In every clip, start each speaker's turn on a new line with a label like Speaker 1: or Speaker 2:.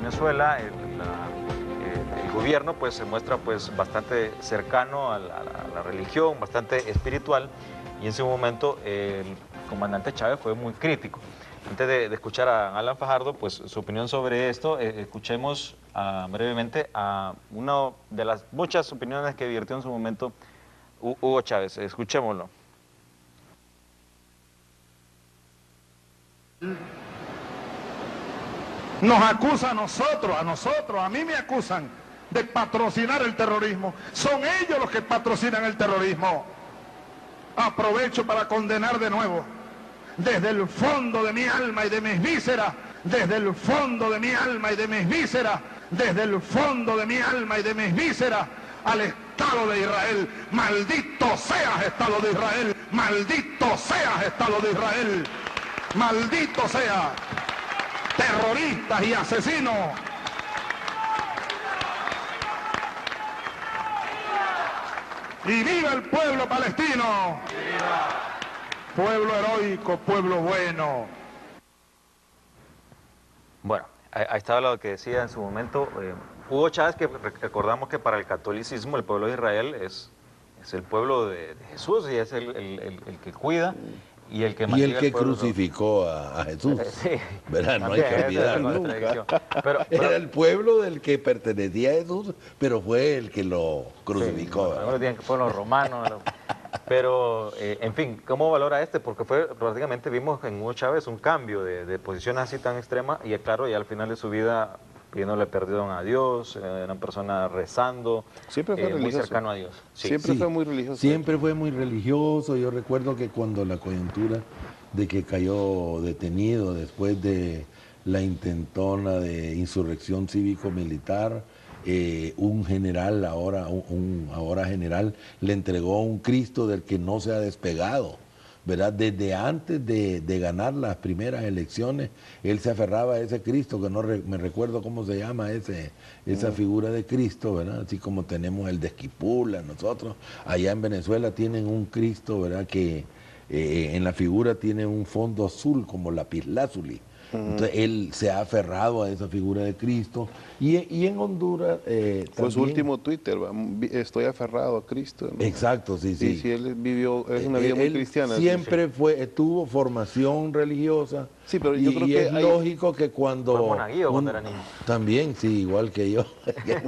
Speaker 1: Venezuela, el gobierno pues se muestra pues bastante cercano a la religión, bastante espiritual, y en ese momento el comandante Chávez fue muy crítico. Antes de escuchar a Alan Fajardo, pues su opinión sobre esto, escuchemos brevemente a una de las muchas opiniones que virtió en su momento Hugo Chávez. Escuchémoslo.
Speaker 2: Nos acusa a nosotros, a mí me acusan de patrocinar el terrorismo. Son ellos los que patrocinan el terrorismo. Aprovecho para condenar de nuevo, desde el fondo de mi alma y de mis vísceras, desde el fondo de mi alma y de mis vísceras, desde el fondo de mi alma y de mis vísceras, al Estado de Israel. Maldito seas, Estado de Israel. Maldito seas, Estado de Israel. Maldito seas. Terroristas y asesinos. Y viva el pueblo palestino. ¡Viva! Pueblo heroico, pueblo bueno.
Speaker 1: Bueno, ahí estaba lo que decía en su momento Hugo Chávez, que recordamos que para el catolicismo el pueblo de Israel es el pueblo de Jesús, y es el que cuida y el que
Speaker 3: y el que
Speaker 1: pueblo,
Speaker 3: crucificó a Jesús.
Speaker 1: Sí,
Speaker 3: ¿Verdad? No hay que olvidar nunca. Era el pueblo del que pertenecía a Jesús, pero fue el que lo crucificó.
Speaker 1: Sí, algunos dirían que fueron los romanos. Pero, en fin, ¿cómo valora este? Porque prácticamente vimos en Hugo Chávez un cambio de posición así tan extrema, y claro, ya al final de su vida pidiéndole perdón a Dios, era una persona rezando,
Speaker 4: siempre fue
Speaker 1: muy cercano a Dios.
Speaker 4: Sí. Siempre fue muy religioso.
Speaker 3: Siempre fue muy religioso. Yo recuerdo que cuando la coyuntura de que cayó detenido después de la intentona de insurrección cívico-militar, un general, ahora general, le entregó un Cristo del que no se ha despegado, ¿verdad? Desde antes de ganar las primeras elecciones, él se aferraba a ese Cristo, que no me recuerdo cómo se llama esa figura de Cristo, ¿verdad? Así como tenemos el de Esquipula, nosotros, allá en Venezuela tienen un Cristo, ¿verdad? Que en la figura tiene un fondo azul, como lapislázuli. Entonces él se ha aferrado a esa figura de Cristo, y en Honduras
Speaker 4: fue
Speaker 3: también,
Speaker 4: su último Twitter, estoy aferrado a Cristo, ¿no?
Speaker 3: Exacto, sí.
Speaker 4: Sí, él vivió, es una vida muy cristiana.
Speaker 3: Siempre tuvo formación religiosa.
Speaker 4: Sí, pero yo creo que
Speaker 3: es lógico que cuando...
Speaker 1: ¿Fue monaguillo cuando era niño?
Speaker 3: También, sí, igual que yo.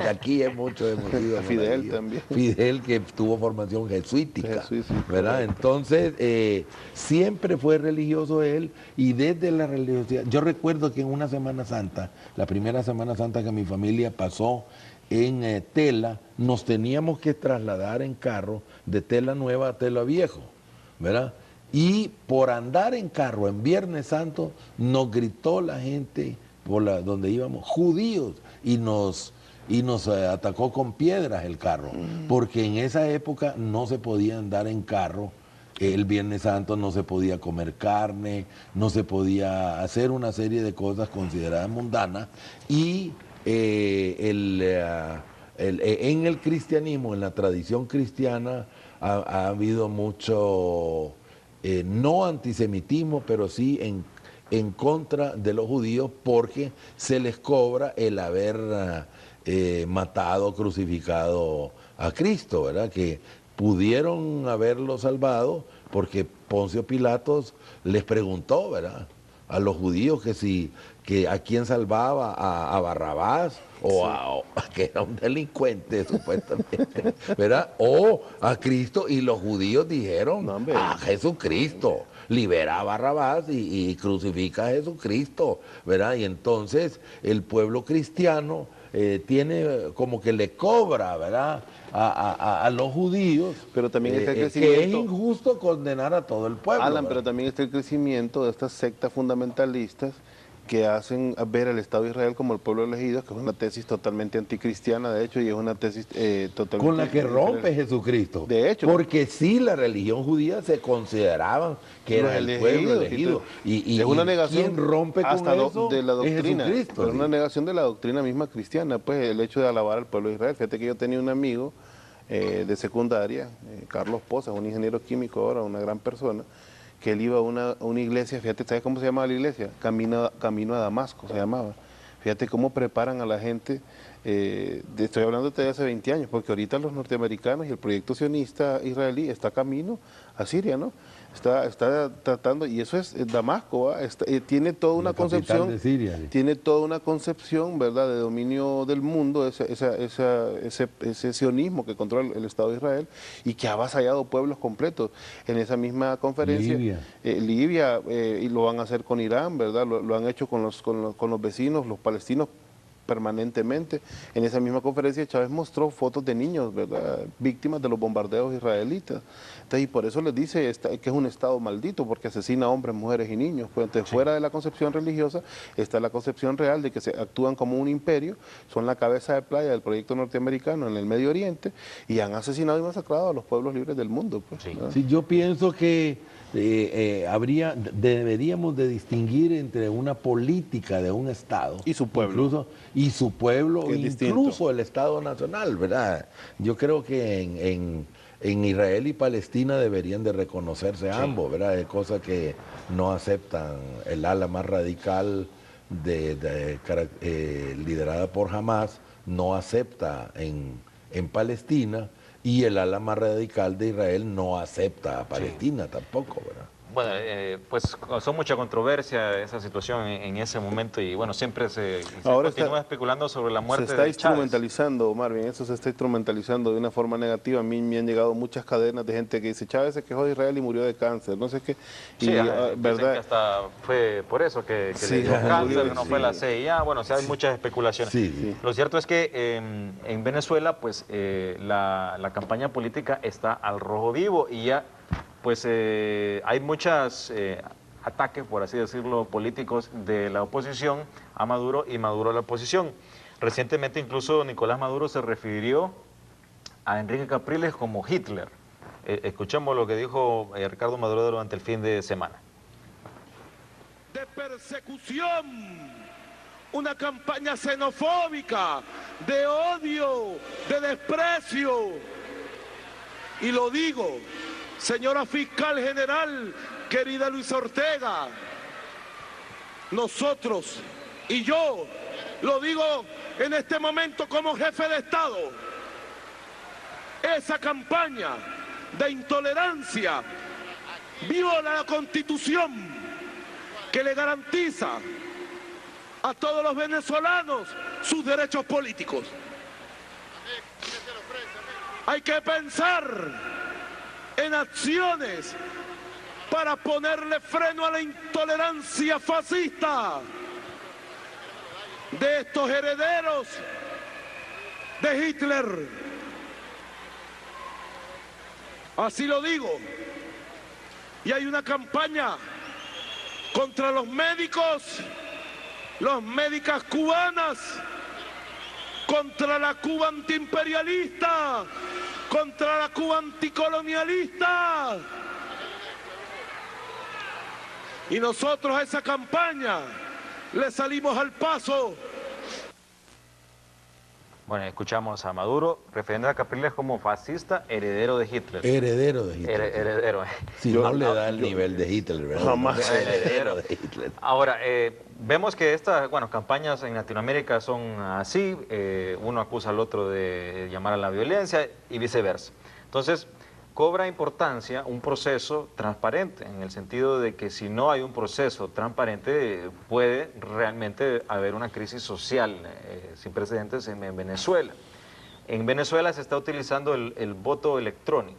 Speaker 3: Aquí es mucho hemos sido
Speaker 4: Fidel también.
Speaker 3: Fidel, que tuvo formación jesuítica, ¿verdad? Entonces, siempre fue religioso él, y desde la religiosidad... Yo recuerdo que en una Semana Santa, la primera Semana Santa que mi familia pasó en Tela, nos teníamos que trasladar en carro de Tela Nueva a Tela Viejo, ¿verdad? Y por andar en carro en Viernes Santo nos gritó la gente por donde íbamos, judíos, y nos atacó con piedras el carro, porque en esa época no se podía andar en carro. El Viernes Santo no se podía comer carne, no se podía hacer una serie de cosas consideradas mundanas, y en el cristianismo, en la tradición cristiana, ha habido mucho, no antisemitismo, pero sí en contra de los judíos, porque se les cobra el haber matado, crucificado a Cristo, ¿verdad? Que pudieron haberlo salvado porque Poncio Pilatos les preguntó, ¿verdad?, a los judíos que a quién salvaba, a Barrabás, o que era un delincuente supuestamente, ¿verdad? O a Cristo, y los judíos dijeron, a Jesucristo, libera a Barrabás y crucifica a Jesucristo, ¿verdad? Y entonces el pueblo cristiano tiene como que le cobra, ¿verdad?, a los judíos,
Speaker 4: pero también está el crecimiento,
Speaker 3: que es injusto condenar a todo el pueblo.
Speaker 4: Alan, pero también está el crecimiento de estas sectas fundamentalistas que hacen ver al Estado de Israel como el pueblo elegido, que es una tesis totalmente anticristiana, de hecho, y es una tesis totalmente...
Speaker 3: Con la que rompe Jesucristo.
Speaker 4: De hecho.
Speaker 3: Porque sí, la religión judía se consideraban que era el pueblo elegido. Y
Speaker 4: es una negación,
Speaker 3: ¿quién rompe
Speaker 4: hasta
Speaker 3: con eso?
Speaker 4: de la doctrina.
Speaker 3: Es Jesucristo.
Speaker 4: Es una negación de la doctrina misma cristiana, pues el hecho de alabar al pueblo de Israel. Fíjate que yo tenía un amigo de secundaria, Carlos Poza, un ingeniero químico ahora, una gran persona, que él iba a una iglesia, fíjate, ¿sabes cómo se llamaba la iglesia? Camino a Damasco se llamaba. Fíjate cómo preparan a la gente, estoy hablando de hace 20 años, porque ahorita los norteamericanos y el proyecto sionista israelí está camino a Siria, ¿no? Está tratando, y eso es Damasco, ¿va? Tiene toda una concepción,
Speaker 3: de Siria.
Speaker 4: tiene toda una concepción, ¿verdad?, de dominio del mundo, ese sionismo que controla el Estado de Israel y que ha avasallado pueblos completos. En esa misma conferencia, Libia, y lo van a hacer con Irán, ¿verdad? Lo han hecho con los vecinos, los palestinos, permanentemente. En esa misma conferencia Chávez mostró fotos de niños, ¿verdad?, víctimas de los bombardeos israelitas. Entonces, y por eso les dice que es un Estado maldito, porque asesina a hombres, mujeres y niños. Pues entonces, fuera de la concepción religiosa está la concepción real de que se actúan como un imperio, son la cabeza de playa del proyecto norteamericano en el Medio Oriente y han asesinado y masacrado a los pueblos libres del mundo. Pues,
Speaker 3: sí, yo pienso que deberíamos de distinguir entre una política de un Estado
Speaker 4: y su pueblo,
Speaker 3: incluso el Estado nacional, ¿verdad? Yo creo que en Israel y Palestina deberían de reconocerse ambos, ¿verdad? Es cosa que no aceptan el ala más radical liderada por Hamas, no acepta en Palestina, y el ala más radical de Israel no acepta a Palestina tampoco, ¿verdad?
Speaker 1: Bueno, pues causó mucha controversia esa situación en ese momento y bueno, siempre se continúa especulando sobre la muerte de Chávez.
Speaker 4: Se está instrumentalizando, Marvin, eso se está instrumentalizando de una forma negativa. A mí me han llegado muchas cadenas de gente que dice, Chávez se quejó de Israel y murió de cáncer, no sé qué.
Speaker 1: Sí, ¿verdad? Que hasta fue por eso que le dio cáncer, no fue la CIA, bueno, o sea, hay muchas especulaciones. Lo cierto es que en Venezuela, pues la campaña política está al rojo vivo y ya pues hay muchos ataques, por así decirlo, políticos de la oposición a Maduro y Maduro a la oposición. Recientemente incluso Nicolás Maduro se refirió a Enrique Capriles como Hitler. Escuchemos lo que dijo Ricardo Maduro durante el fin de semana.
Speaker 5: De persecución, una campaña xenofóbica, de odio, de desprecio. Y lo digo, señora fiscal general, querida Luisa Ortega, nosotros y yo lo digo en este momento como jefe de Estado, esa campaña de intolerancia viola la Constitución que le garantiza a todos los venezolanos sus derechos políticos. Hay que pensar en acciones para ponerle freno a la intolerancia fascista de estos herederos de Hitler. Así lo digo. Y hay una campaña contra los médicos, las médicas cubanas, contra la Cuba antiimperialista, contra la Cuba anticolonialista. Y nosotros a esa campaña le salimos al paso.
Speaker 1: Bueno, escuchamos a Maduro refiriendo a Capriles como fascista, heredero de Hitler.
Speaker 3: Heredero de Hitler.
Speaker 1: Heredero.
Speaker 3: Si no le da el nivel de Hitler, ¿verdad?
Speaker 4: Jamás.
Speaker 1: Heredero de Hitler. Ahora, vemos que estas campañas en Latinoamérica son así, uno acusa al otro de llamar a la violencia y viceversa. Entonces, cobra importancia un proceso transparente, en el sentido de que si no hay un proceso transparente, puede realmente haber una crisis social sin precedentes en Venezuela. En Venezuela se está utilizando el voto electrónico.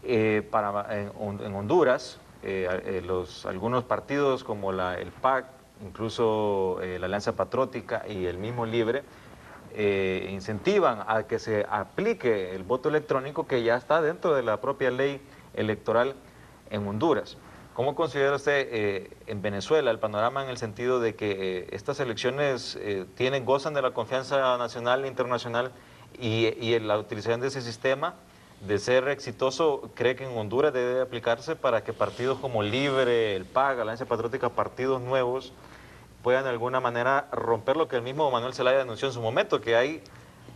Speaker 1: En Honduras, algunos partidos como el PAC, incluso la Alianza Patriótica y el mismo Libre, incentivan a que se aplique el voto electrónico que ya está dentro de la propia ley electoral en Honduras. ¿Cómo considera usted en Venezuela el panorama en el sentido de que estas elecciones gozan de la confianza nacional e internacional y la utilización de ese sistema, de ser exitoso, cree que en Honduras debe aplicarse para que partidos como Libre, el PAC, la Alianza Patriótica, partidos nuevos, puedan de alguna manera romper lo que el mismo Manuel Zelaya denunció en su momento, que hay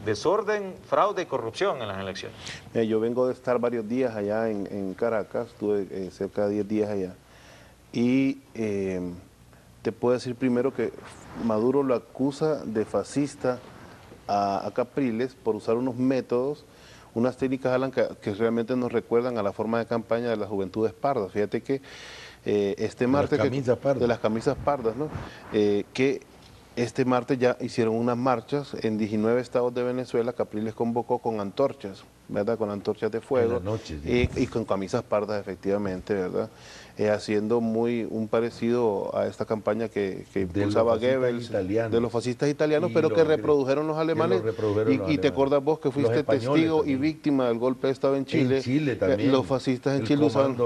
Speaker 1: desorden, fraude y corrupción en las elecciones?
Speaker 4: Yo vengo de estar varios días allá en Caracas, estuve cerca de 10 días allá, y te puedo decir primero que Maduro lo acusa de fascista a Capriles por usar unos métodos, unas técnicas, Alan, que realmente nos recuerdan a la forma de campaña de las juventudes pardas. Fíjate que este martes... De las camisas pardas, ¿no? Que este martes ya hicieron unas marchas en 19 estados de Venezuela. Capriles convocó con antorchas, ¿verdad? Con antorchas de fuego.
Speaker 3: En la noche, sí.
Speaker 4: Y con camisas pardas, efectivamente, ¿verdad? Haciendo un parecido a esta campaña que impulsaba Goebbels, de los fascistas italianos, pero que reprodujeron los alemanes. Y te acuerdas vos que fuiste testigo también, y víctima del golpe de Estado en Chile.
Speaker 3: En Chile también.
Speaker 4: Los fascistas en Chile usaban...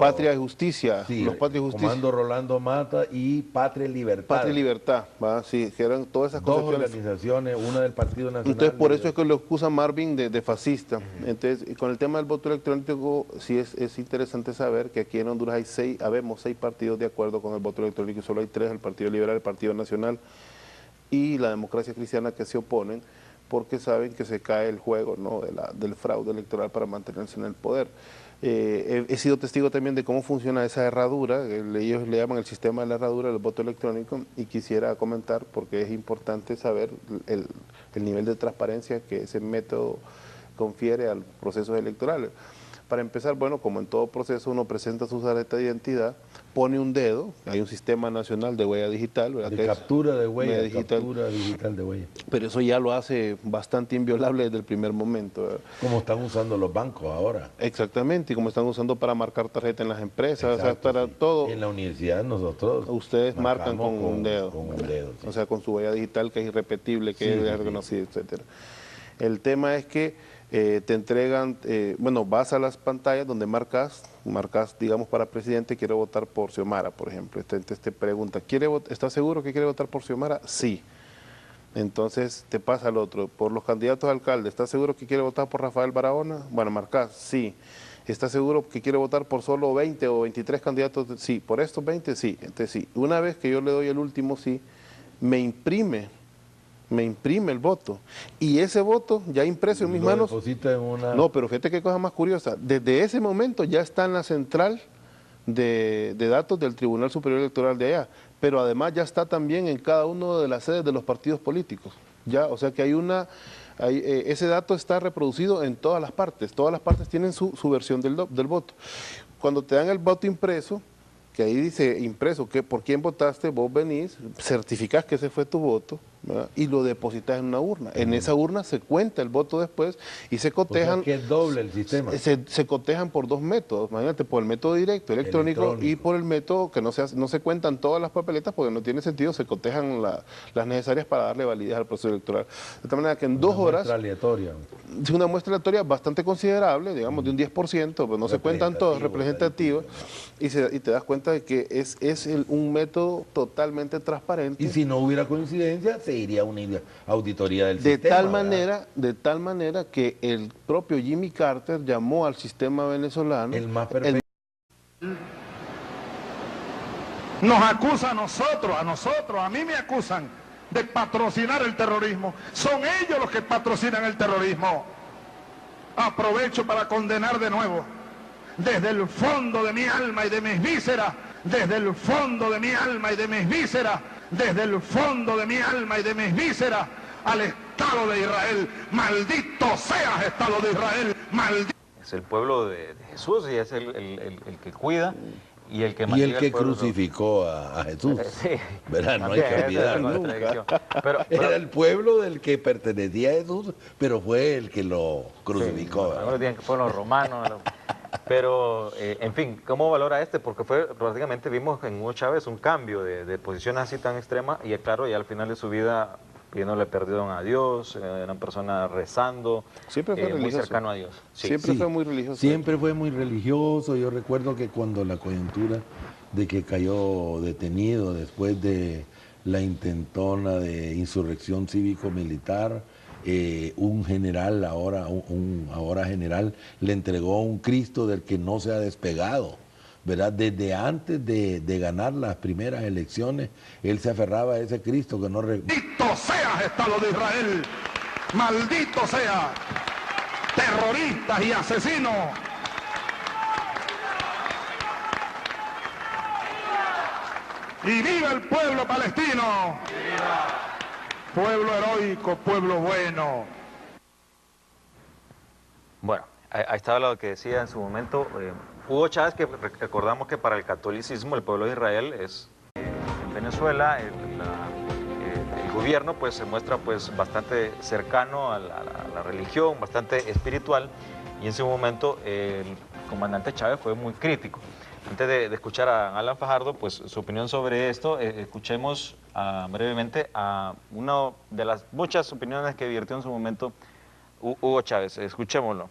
Speaker 4: Patria y Justicia,
Speaker 3: sí,
Speaker 4: los Patria y Justicia.
Speaker 3: Comando Rolando Mata y Patria y Libertad.
Speaker 4: Patria y Libertad, ¿va? Sí, que eran todas esas
Speaker 3: dos organizaciones, una del Partido Nacional.
Speaker 4: Entonces, por eso es que lo acusa Marvin de fascista. Entonces, con el tema del voto electrónico, sí es interesante saber que aquí en Honduras habemos 6 partidos de acuerdo con el voto electrónico, y solo hay 3, el Partido Liberal, el Partido Nacional y la Democracia Cristiana, que se oponen, porque saben que se cae el juego, ¿no?, del fraude electoral para mantenerse en el poder. He sido testigo también de cómo funciona esa herradura, ellos le llaman el sistema de la herradura del voto electrónico, y quisiera comentar, porque es importante saber el nivel de transparencia que ese método confiere a los procesos electorales. Para empezar, bueno, como en todo proceso, uno presenta su tarjeta de identidad, pone un dedo, hay un sistema nacional de huella digital, ¿verdad?
Speaker 3: De captura de huella, captura digital de huella.
Speaker 4: Pero eso ya lo hace bastante inviolable desde el primer momento, ¿verdad?
Speaker 3: Como están usando los bancos ahora.
Speaker 4: Exactamente, y como están usando para marcar tarjeta en las empresas, exacto, o sea, para todo.
Speaker 3: En la universidad nosotros
Speaker 4: ustedes marcan con un dedo.
Speaker 3: Con un dedo, sí.
Speaker 4: O sea, con su huella digital, que es irrepetible, que es reconocida, etcétera. El tema es que te entregan, bueno, vas a las pantallas donde marcas, digamos, para presidente, quiero votar por Xiomara, por ejemplo. Entonces te pregunta, ¿estás seguro que quiere votar por Xiomara? Sí. Entonces te pasa al otro, por los candidatos a alcalde, ¿estás seguro que quiere votar por Rafael Barahona? Bueno, marcas, sí. ¿Estás seguro que quiere votar por solo 20 o 23 candidatos? Sí. ¿Por estos 20? Sí. Entonces sí. Una vez que yo le doy el último sí, me imprime el voto, y ese voto ya impreso en mis manos,
Speaker 3: deposita en una...
Speaker 4: No, pero fíjate qué cosa más curiosa, desde ese momento ya está en la central de datos del Tribunal Superior Electoral de allá, pero además ya está también en cada una de las sedes de los partidos políticos, ya, o sea que ese dato está reproducido en todas las partes tienen su versión del voto. Cuando te dan el voto impreso, que ahí dice impreso, que por quién votaste, vos venís, certificás que ese fue tu voto, ¿verdad? Y lo depositas en una urna. En esa urna se cuenta el voto después y se cotejan.
Speaker 3: O sea, que es doble el sistema.
Speaker 4: Se cotejan por 2 métodos, imagínate, por el método directo, electrónico, y por el método que no se cuentan todas las papeletas porque no tiene sentido, se cotejan las necesarias para darle validez al proceso electoral. De tal manera que en 2 horas...
Speaker 3: Muestra aleatoria.
Speaker 4: Es una muestra aleatoria bastante considerable, digamos, de un 10%, pero no se cuentan todas, representativas, y te das cuenta de que es un método totalmente transparente.
Speaker 3: Y si no hubiera coincidencia, se iría a una auditoría del
Speaker 4: sistema. De tal manera que el propio Jimmy Carter llamó al sistema venezolano
Speaker 3: el más perfecto.
Speaker 2: Nos acusa a nosotros, a mí me acusan de patrocinar el terrorismo. Son ellos los que patrocinan el terrorismo. Aprovecho para condenar de nuevo, desde el fondo de mi alma y de mis vísceras, desde el fondo de mi alma y de mis vísceras, desde el fondo de mi alma y de mis vísceras, al Estado de Israel. Maldito seas, Estado de Israel, maldito.
Speaker 1: Es el pueblo de Jesús y es el que cuida y el que
Speaker 3: crucificó a Jesús.
Speaker 1: Sí.
Speaker 3: ¿Verdad? No hay que olvidar nunca. Pero era el pueblo del que pertenecía a Jesús, pero fue el que lo crucificó.
Speaker 1: Sí, algunos que fueron los romanos. Pero, en fin, ¿cómo valora Porque prácticamente vimos en Hugo Chávez un cambio de posición así tan extrema, y claro, ya al final de su vida pidiéndole perdón a Dios, era una persona rezando,
Speaker 4: siempre fue
Speaker 1: muy cercano a Dios.
Speaker 4: Sí. Siempre fue muy religioso.
Speaker 3: Siempre fue muy religioso. Yo recuerdo que cuando la coyuntura de que cayó detenido después de la intentona de insurrección cívico-militar, un general, ahora general, le entregó un Cristo del que no se ha despegado, ¿verdad? Desde antes de ganar las primeras elecciones, él se aferraba a ese Cristo que no...
Speaker 2: ¡Maldito seas, Estado de Israel! ¡Maldito sea! ¡Terroristas y asesinos! Y viva el pueblo palestino. Pueblo heroico, pueblo bueno.
Speaker 1: Bueno, ahí estaba lo que decía en su momento Hugo Chávez, que recordamos que para el catolicismo el pueblo de Israel es en Venezuela, el gobierno pues se muestra pues bastante cercano a la religión, bastante espiritual, y en ese momento el comandante Chávez fue muy crítico. Antes de escuchar a Alan Fajardo, pues su opinión sobre esto, escuchemos brevemente a una de las muchas opiniones que virtió en su momento Hugo Chávez. Escuchémoslo.